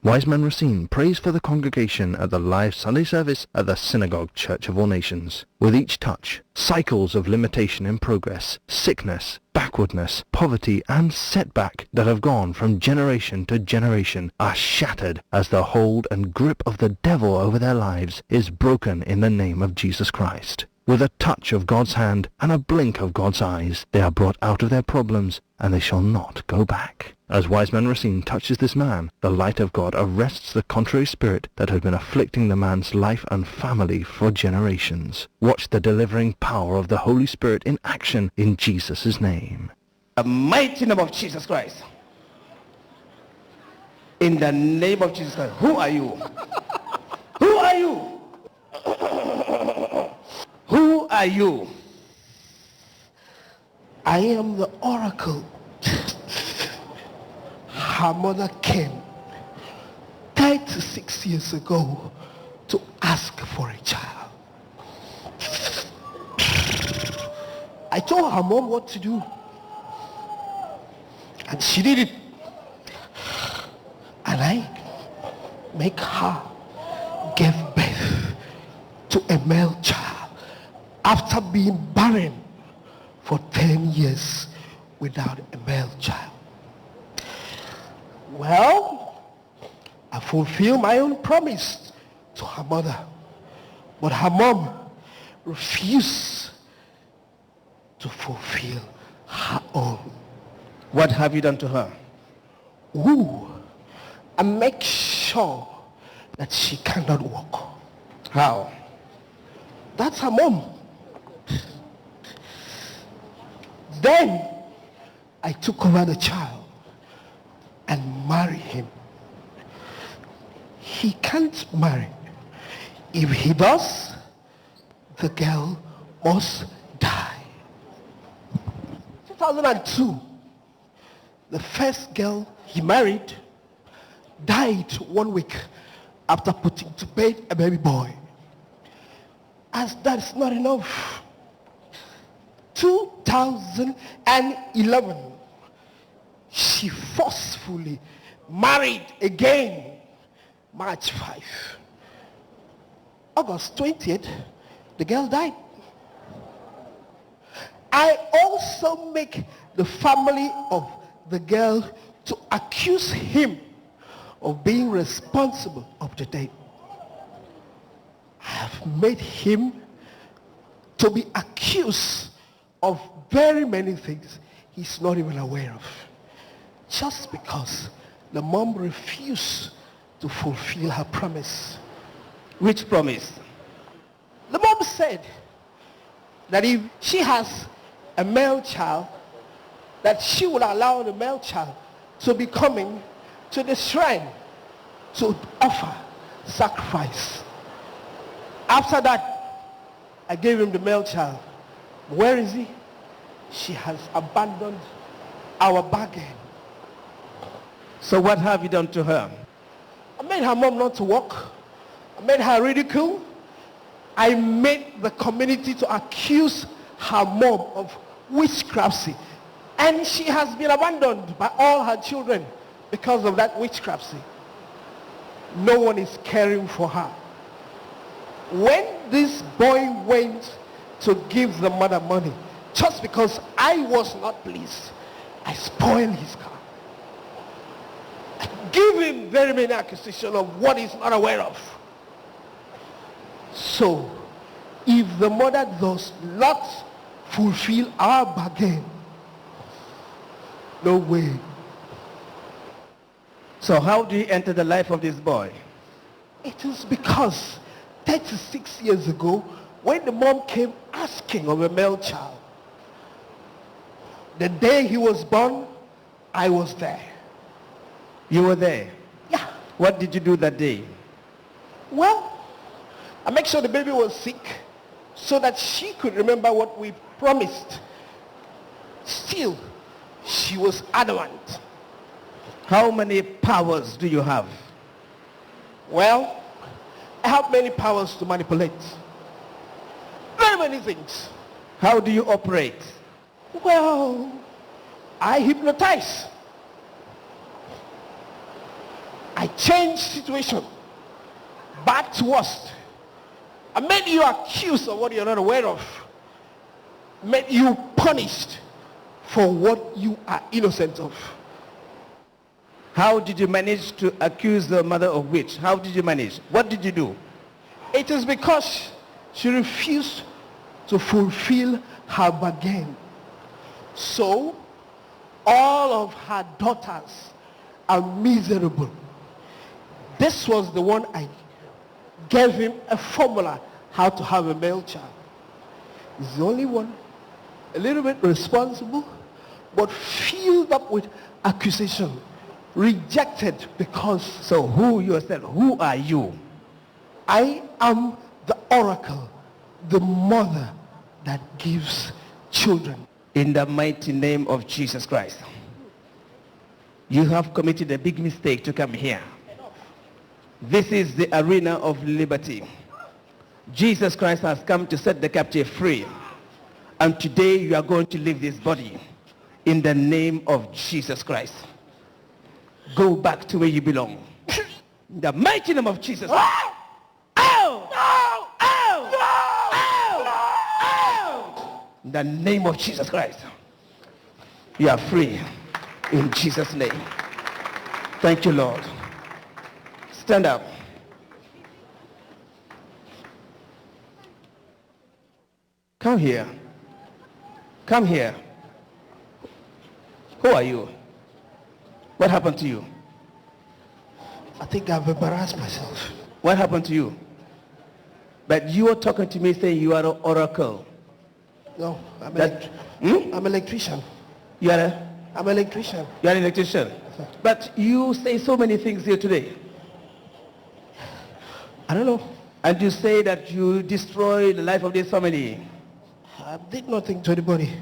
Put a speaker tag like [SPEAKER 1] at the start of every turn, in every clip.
[SPEAKER 1] Wise man Racine prays for the congregation at the live Sunday service at the Synagogue Church of All Nations. With each touch, cycles of limitation in progress, sickness, backwardness, poverty, and setback that have gone from generation to generation are shattered as the hold and grip of the devil over their lives is broken in the name of Jesus Christ. With a touch of God's hand and a blink of God's eyes, they are brought out of their problems, and they shall not go back. As wise man Racine touches this man, the light of God arrests the contrary spirit that had been afflicting the man's life and family for generations. Watch the delivering power of the Holy Spirit in action in Jesus' name.
[SPEAKER 2] The mighty name of Jesus Christ. In the name of Jesus Christ. Who are you? Who are you? Who are you?
[SPEAKER 3] I am the oracle. Her mother came 36 years ago to ask for a child. I told her mom what to do, and she did it. And I make her give birth to a male child after being barren for 10 years without a male child. Well, I fulfilled my own promise to her mother, but her mom refused to fulfill her own.
[SPEAKER 2] What have you done to her?
[SPEAKER 3] I make sure that she cannot walk.
[SPEAKER 2] How?
[SPEAKER 3] That's her mom. Then I took over the child and married him. He can't marry. If he does, the girl must die. 2002, the first girl he married died 1 week after putting to bed a baby boy. As that's not enough, 2011, she forcefully married again. March 5. August 20th, the girl died. I also make the family of the girl to accuse him of being responsible of the death. I have made him to be accused of very many things he's not even aware of, just because the mom refused to fulfill her promise.
[SPEAKER 2] Which promise?
[SPEAKER 3] The mom said that if she has a male child, that she will allow the male child to be coming to the shrine to offer sacrifice. After that, I gave him the male child. Where is he? She has abandoned our bargain.
[SPEAKER 2] So what have you done to her?
[SPEAKER 3] I made her mom not to walk. I made her ridicule. I made the community to accuse her mom of witchcraft. And she has been abandoned by all her children because of that witchcraft. No one is caring for her. When this boy went to give the mother money, just because I was not pleased, I spoiled his car. I give him very many accusations of what he's not aware of. So, if the mother does not fulfill our bargain, no way.
[SPEAKER 2] So how do you enter the life of this boy?
[SPEAKER 3] It is because 36 years ago, when the mom came asking of a male child, the day he was born, I was there.
[SPEAKER 2] You were there?
[SPEAKER 3] Yeah.
[SPEAKER 2] What did you do that day?
[SPEAKER 3] Well, I make sure the baby was sick so that she could remember what we promised. Still, she was adamant.
[SPEAKER 2] How many powers do you have?
[SPEAKER 3] Well, I have many powers to manipulate. Very many things.
[SPEAKER 2] How do you operate?
[SPEAKER 3] Well, I hypnotize. I changed situation back to worst. I made you accused of what you're not aware of. Made you punished for what you are innocent of.
[SPEAKER 2] How did you manage to accuse the mother of witch? How did you manage? What did you do?
[SPEAKER 3] It is because she refused to fulfill her bargain. So, all of her daughters are miserable. This was the one I gave him a formula how to have a male child. He's the only one, a little bit responsible, but filled up with accusation. Rejected because...
[SPEAKER 2] So who yourself, who are you?
[SPEAKER 3] I am the oracle, the mother that gives children.
[SPEAKER 2] In the mighty name of Jesus Christ. You have committed a big mistake to come here. This is the arena of liberty. Jesus Christ has come to set the captive free. And today you are going to leave this body in the name of Jesus Christ. Go back to where you belong. In the mighty name of Jesus. Ow! Ow! Ow! Ow! In the name of Jesus Christ. You are free. In Jesus' name. Thank you, Lord. Stand up. Come here. Come here. Who are you? What happened to you?
[SPEAKER 3] I think I've embarrassed myself.
[SPEAKER 2] What happened to you? But you were talking to me saying you are an oracle.
[SPEAKER 3] No, I'm
[SPEAKER 2] I'm
[SPEAKER 3] electrician.
[SPEAKER 2] You are a?
[SPEAKER 3] I'm an electrician.
[SPEAKER 2] You are an electrician. But you say so many things here today.
[SPEAKER 3] I don't know.
[SPEAKER 2] And you say that you destroyed the life of this family.
[SPEAKER 3] I did nothing to anybody.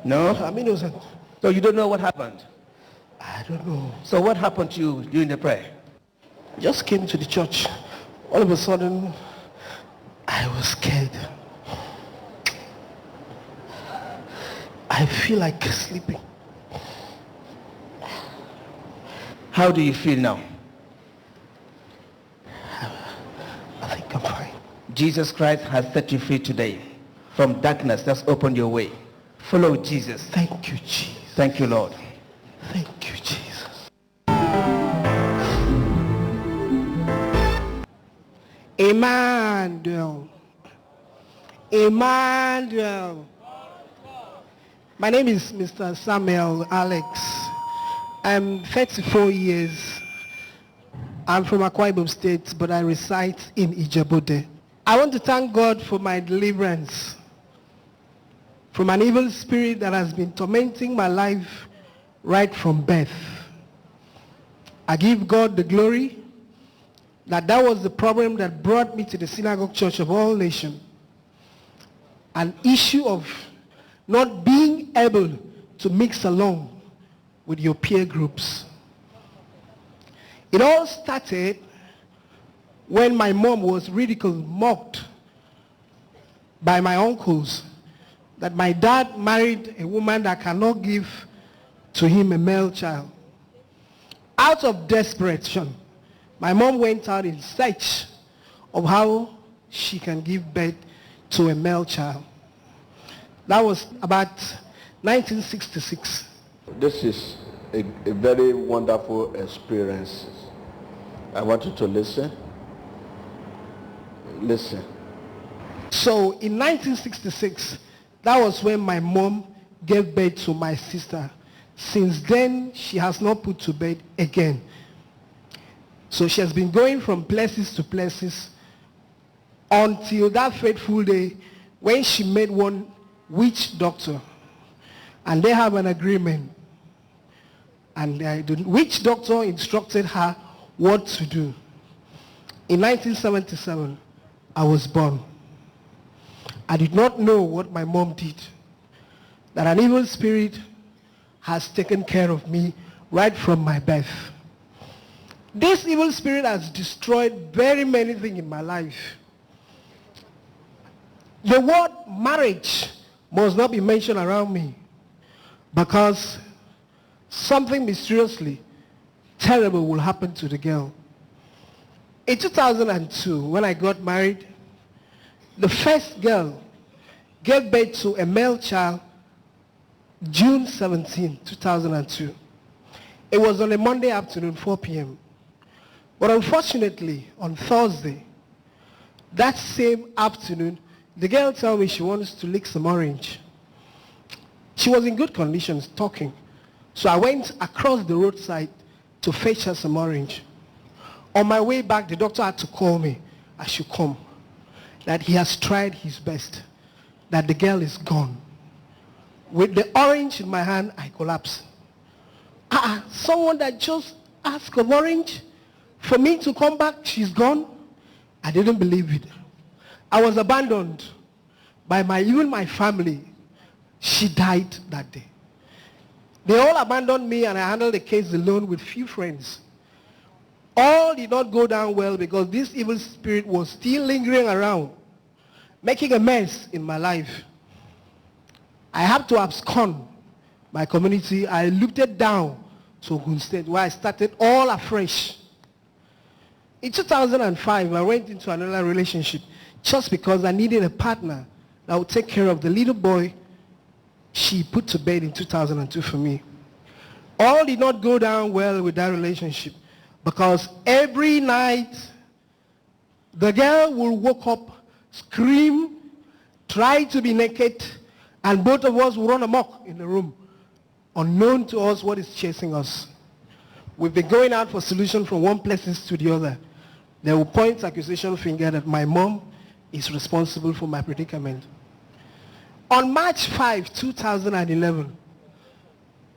[SPEAKER 2] No?
[SPEAKER 3] I'm innocent.
[SPEAKER 2] So you don't know what happened?
[SPEAKER 3] I don't know.
[SPEAKER 2] So what happened to you during the prayer?
[SPEAKER 3] I just came to the church. All of a sudden, I was scared. I feel like sleeping.
[SPEAKER 2] How do you feel now?
[SPEAKER 3] I think I'm fine.
[SPEAKER 2] Jesus Christ has set you free today from darkness. That's opened your way. Follow Jesus.
[SPEAKER 3] Thank you, Jesus.
[SPEAKER 2] Thank you, Lord.
[SPEAKER 3] Thank you, Jesus. Emmanuel. Emmanuel. My name is Mr. Samuel Alex. I'm 34 years. I'm from Akwa Ibom State, but I reside in Ijebu-Ode. I want to thank God for my deliverance from an evil spirit that has been tormenting my life right from birth. I give God the glory that was the problem that brought me to the Synagogue Church of All Nations. An issue of not being able to mix along with your peer groups. It all started when my mom was ridiculed, mocked by my uncles that my dad married a woman that cannot give to him a male child. Out of desperation, my mom went out in search of how she can give birth to a male child. That was about 1966.
[SPEAKER 4] This is a very wonderful experience. I want you to listen. Listen.
[SPEAKER 3] So in 1966, that was when my mom gave birth to my sister. Since then, she has not put to bed again. So she has been going from places to places until that fateful day when she met one witch doctor. And they have an agreement. And the witch doctor instructed her what to do. In 1977, I was born. I did not know what my mom did. That an evil spirit has taken care of me right from my birth. This evil spirit has destroyed very many things in my life. The word marriage must not be mentioned around me because something mysteriously terrible will happen to the girl. In 2002, when I got married, the first girl gave birth to a male child June 17, 2002. It was on a Monday afternoon, 4 p.m. But unfortunately, on Thursday, that same afternoon, the girl told me she wants to lick some orange. She was in good conditions, talking. So I went across the roadside to fetch her some orange. On my way back, the doctor had to call me. I should come. That he has tried his best. That the girl is gone. With the orange in my hand, I collapsed. Someone that just asked of orange for me to come back, she's gone. I didn't believe it. I was abandoned by even my family. She died that day. They all abandoned me and I handled the case alone with few friends. All did not go down well because this evil spirit was still lingering around, making a mess in my life. I had to abscond my community. I looked it down to Ogun State where I started all afresh. In 2005, I went into another relationship just because I needed a partner that would take care of the little boy she put to bed in 2002 for me. All did not go down well with that relationship because every night the girl will wake up, scream, try to be naked, and both of us will run amok in the room, unknown to us what is chasing us. We've been going out for solutions from one place to the other. They will point accusation finger that my mom is responsible for my predicament. On March 5, 2011,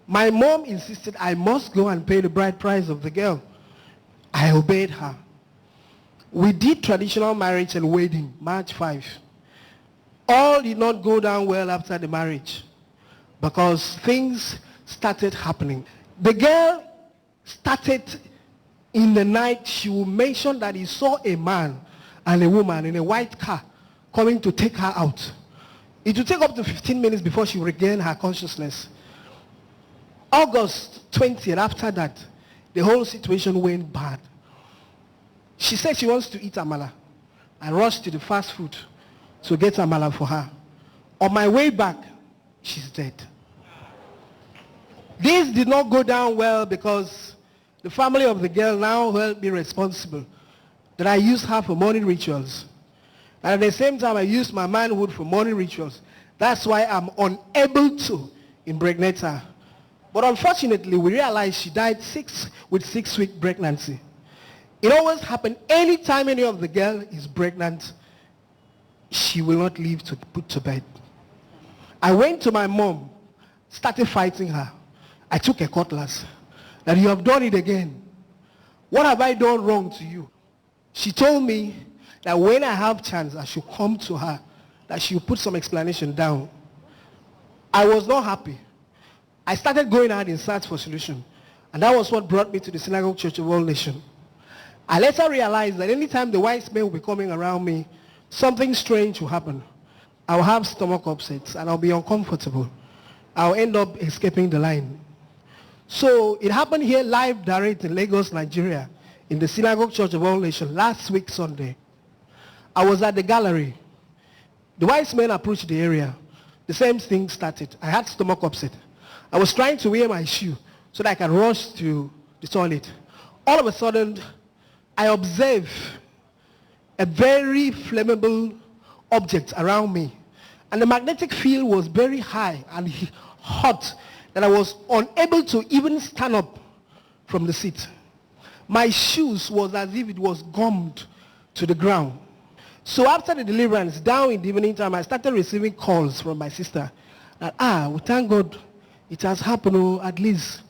[SPEAKER 3] my mom insisted I must go and pay the bride price of the girl. I obeyed her. We did traditional marriage and wedding, March 5. All did not go down well after the marriage because things started happening. The girl started in the night, she will mention that he saw a man and a woman in a white car coming to take her out. It will take up to 15 minutes before she regained her consciousness. August 20th, after that, the whole situation went bad. She said she wants to eat amala. I rushed to the fast food to get amala for her. On my way back, she's dead. This did not go down well because the family of the girl now held me responsible that I used her for morning rituals. And at the same time, I used my manhood for morning rituals. That's why I'm unable to impregnate her. But unfortunately, we realized she died with 6-week pregnancy. It always happens anytime any of the girl is pregnant, she will not leave to put to bed. I went to my mom, started fighting her. I took a cutlass. That you have done it again. What have I done wrong to you? She told me that when I have chance, I should come to her, that she would put some explanation down. I was not happy. I started going out in search for solution. And that was what brought me to the Synagogue Church of All Nations. I later realized that anytime the wise men will be coming around me, something strange will happen. I'll have stomach upsets and I'll be uncomfortable. I'll end up escaping the line. So it happened here live direct in Lagos, Nigeria, in the Synagogue Church of All Nations last week Sunday. I was at the gallery. The wise men approached the area. The same thing started. I had stomach upset. I was trying to wear my shoe so that I can rush to the toilet. All of a sudden, I observed a very flammable object around me. And the magnetic field was very high and hot that I was unable to even stand up from the seat. My shoes was as if it was gummed to the ground. So after the deliverance, down in the evening time, I started receiving calls from my sister that, we thank God it has happened, or at least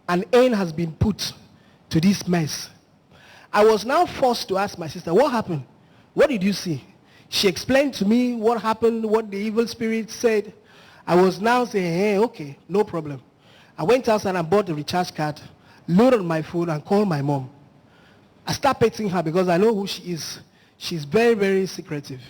[SPEAKER 3] an end has been put to this mess. I was now forced to ask my sister, what happened? What did you see? She explained to me what happened, what the evil spirit said. I was now saying, hey, okay, no problem. I went outside and bought a recharge card, loaded my phone and called my mom. I started petting her because I know who she is. She's very, very secretive.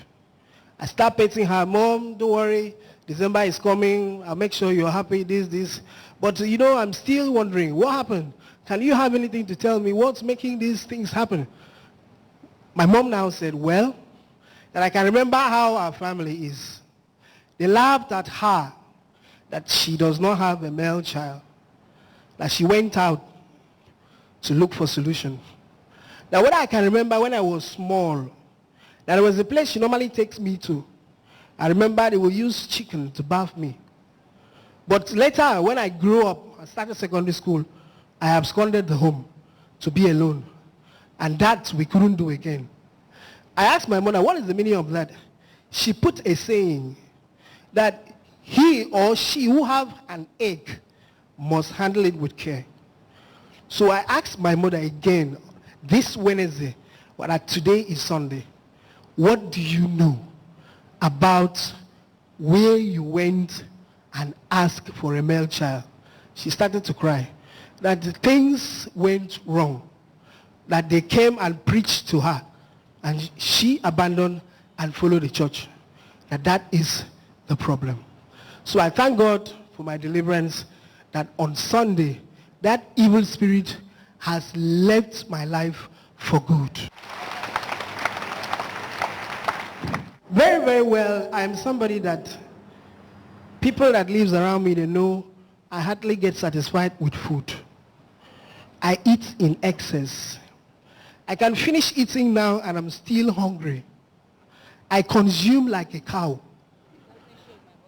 [SPEAKER 3] I started petting her, Mom, don't worry, December is coming, I'll make sure you're happy, this. But I'm still wondering, what happened? Can you have anything to tell me? What's making these things happen? My mom now said, well, that I can remember how our family is. They laughed at her that she does not have a male child, that she went out to look for solution. Now what I can remember when I was small, that there was a place she normally takes me to. I remember they will use chicken to bath me. But later, when I grew up, I started secondary school, I absconded the home to be alone. And that we couldn't do again. I asked my mother, what is the meaning of that? She put a saying that he or she who have an egg must handle it with care. So I asked my mother again, this Wednesday, that today is Sunday, what do you know about where you went and asked for a male child? She started to cry. That the things went wrong. That they came and preached to her. And she abandoned and followed the church. That is the problem. So I thank God for my deliverance, that on Sunday, that evil spirit has left my life for good. Very, very well, I am somebody that people that lives around me, they know I hardly get satisfied with food. I eat in excess. I can finish eating now and I'm still hungry. I consume like a cow,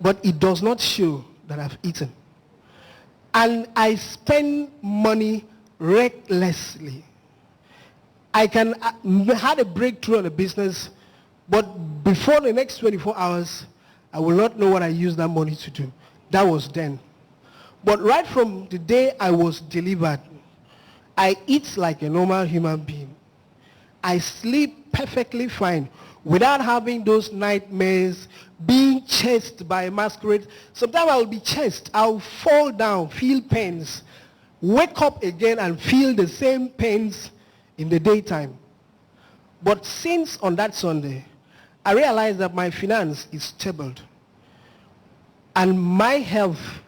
[SPEAKER 3] but it does not show that I've eaten. And I spend money recklessly. I had a breakthrough on a business, but before the next 24 hours, I will not know what I used that money to do. That was then. But right from the day I was delivered, I eat like a normal human being. I sleep perfectly fine without having those nightmares, being chased by a masquerade. Sometimes I will be chased. I'll fall down, feel pains, wake up again and feel the same pains in the daytime. But since on that Sunday, I realized that my finance is stable and my health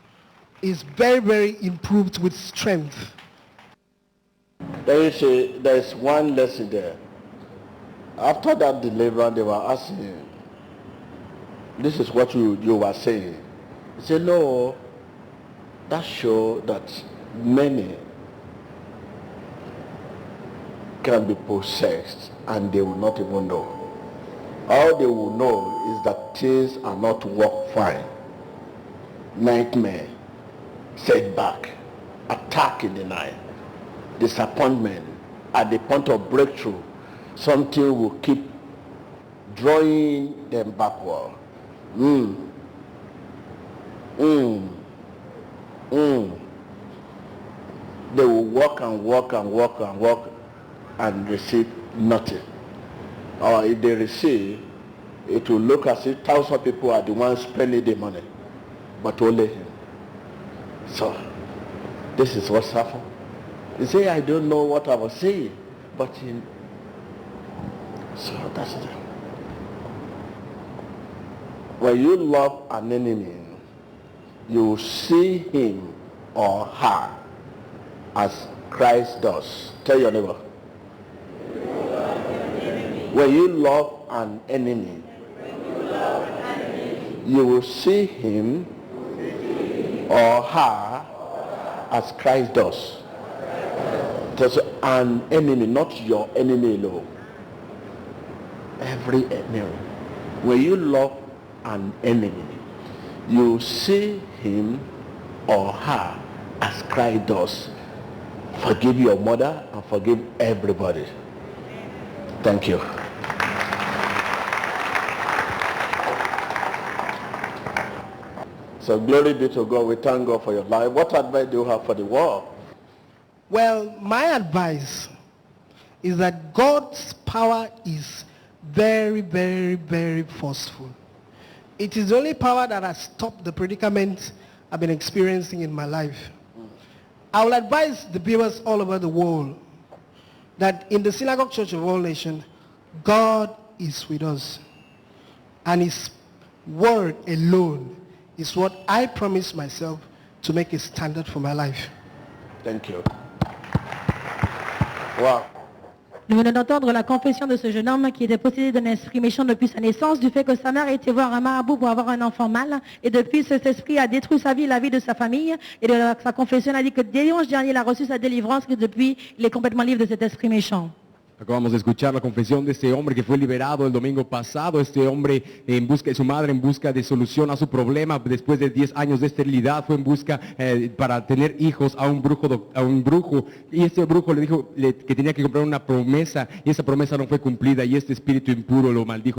[SPEAKER 3] is very, very improved with strength.
[SPEAKER 4] There is one lesson there. After that deliverance, they were asking, this is what you were saying. He said, no, that shows that many can be possessed and they will not even know. All they will know is that things are not work fine. Nightmare, setback, attack in the night, disappointment. At the point of breakthrough, something will keep drawing them backward. They will walk and walk and walk and walk and receive nothing. Or if they receive, it will look as if 1,000 people are the ones spending the money, but only him. So, this is what's happened. You say, I don't know what I was saying, but so that's it. When you love an enemy, you see him or her as Christ does. Tell your neighbor. When you love an enemy, you will see him or her as Christ does. There's an enemy, not your enemy alone. Every enemy. When you love an enemy, you see him or her as Christ does. Forgive your mother and forgive everybody. Thank you. So glory be to God. We thank God for your life. What advice do you have for the world?
[SPEAKER 3] Well, my advice is that God's power is very, very, very forceful. It is the only power that has stopped the predicament I've been experiencing in my life. I will advise the viewers all over the world that in the Synagogue Church of All Nations, God is with us. And his word alone is what I promise myself to make a standard for my life.
[SPEAKER 4] Thank you. Wow.
[SPEAKER 5] Nous venons d'entendre la confession de ce jeune homme qui était possédé d'un esprit méchant depuis sa naissance, du fait que sa mère était voir un marabout pour avoir un enfant mâle, et depuis cet esprit a détruit sa vie, la vie de sa famille, et sa confession a dit que dimanche dernier il a reçu sa délivrance, que depuis il est complètement libre de cet esprit méchant.
[SPEAKER 6] Acabamos de escuchar la confesión de este hombre que fue liberado el domingo pasado. Este hombre en busca de su madre, en busca de solución a su problema, después de 10 años de esterilidad, fue en busca para tener hijos a un brujo. Y este brujo le dijo que tenía que comprar una promesa, y esa promesa no fue cumplida, y este espíritu impuro lo maldijo.